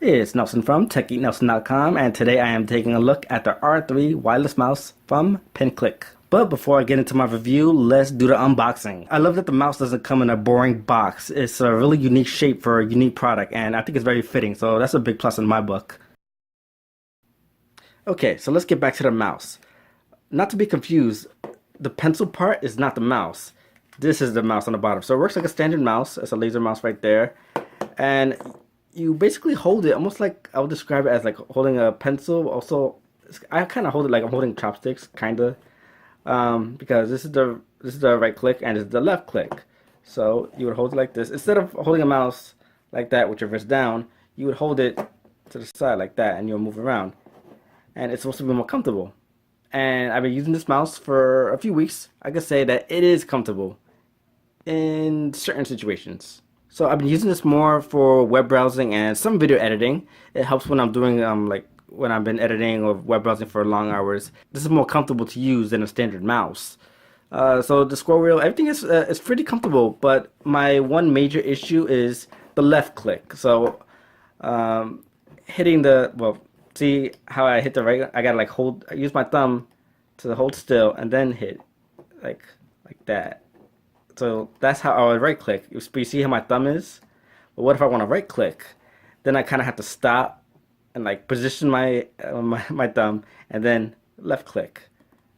It's Nelson from TechGeekNelson.com, and today I am taking a look at the R3 wireless mouse from PinClick. But before I get into my review, let's do the unboxing. I love that the mouse doesn't come in a boring box. It's a really unique shape for a unique product, and I think it's very fitting, so that's a big plus in my book. Okay, so let's get back to the mouse. Not to be confused, the pencil part is not the mouse. This is the mouse on the bottom. So it works like a standard mouse. It's a laser mouse right there. And you basically hold it almost like, I would describe it as like holding a pencil. Also, I kind of hold it like I'm holding chopsticks, kind of. Because this is the right click and this is the left click. So you would hold it like this. Instead of holding a mouse like that with your wrist down, you would hold it to the side like that and you'll move around. And it's supposed to be more comfortable. And I've been using this mouse for a few weeks. I could say that it is comfortable in certain situations. So I've been using this more for web browsing and some video editing. It helps when I'm doing like when I've been editing or web browsing for long hours. This is more comfortable to use than a standard mouse. So the scroll wheel, everything is pretty comfortable, but my one major issue is the left click. So hitting the, well, see how I hit the right, I gotta like hold, I use my thumb to hold still and then hit like that. So that's how I would right click. You see how my thumb is? But what if I want to right click? Then I kind of have to stop and like position my thumb and then left click.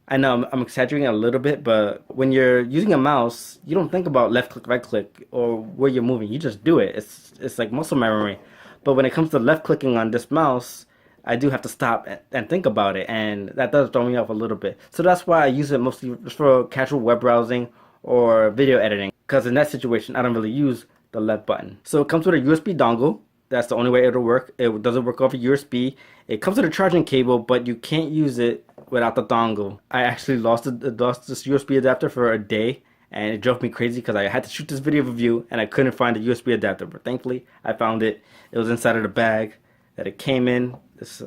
I know I'm exaggerating a little bit, but when you're using a mouse, you don't think about left click, right click, or where you're moving. You just do it. It's like muscle memory. But when it comes to left clicking on this mouse, I do have to stop and think about it, and that does throw me off a little bit. So that's why I use it mostly for casual web browsing or video editing, because in that situation I don't really use the left button. So it comes with a USB dongle. That's the only way it'll work. It doesn't work over USB. It comes with a charging cable, but you can't use it without the dongle. I actually lost this USB adapter for a day, and it drove me crazy because I had to shoot this video review and I couldn't find the USB adapter. But thankfully I found it. It was inside of the bag that it came in. This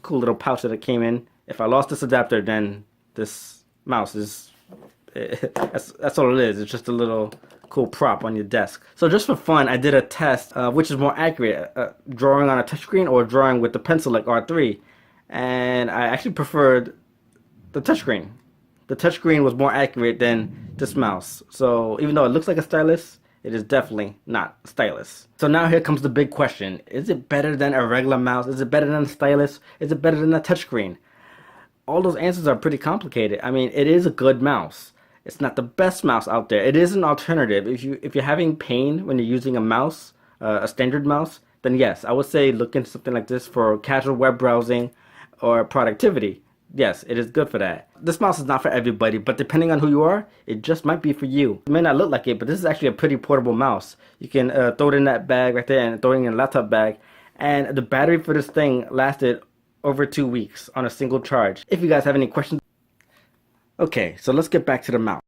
cool little pouch that it came in. If I lost this adapter, then this mouse is that's all it is. It's just a little cool prop on your desk. So just for fun, I did a test which is more accurate, drawing on a touchscreen or drawing with the pencil like R3, and I actually preferred the touchscreen. The touchscreen was more accurate than this mouse. So even though it looks like a stylus, it is definitely not a stylus. So now here comes the big question. Is it better than a regular mouse? Is it better than a stylus? Is it better than a touchscreen? All those answers are pretty complicated. I mean, it is a good mouse. It's not the best mouse out there. It is an alternative. If you're having pain when you're using a mouse, a standard mouse, then yes, I would say look into something like this for casual web browsing or productivity. Yes, it is good for that. This mouse is not for everybody, but depending on who you are, it just might be for you. It may not look like it, but this is actually a pretty portable mouse. You can throw it in that bag right there and throw it in a laptop bag. And the battery for this thing lasted over 2 weeks on a single charge. If you guys have any questions. Okay, so let's get back to the mouse.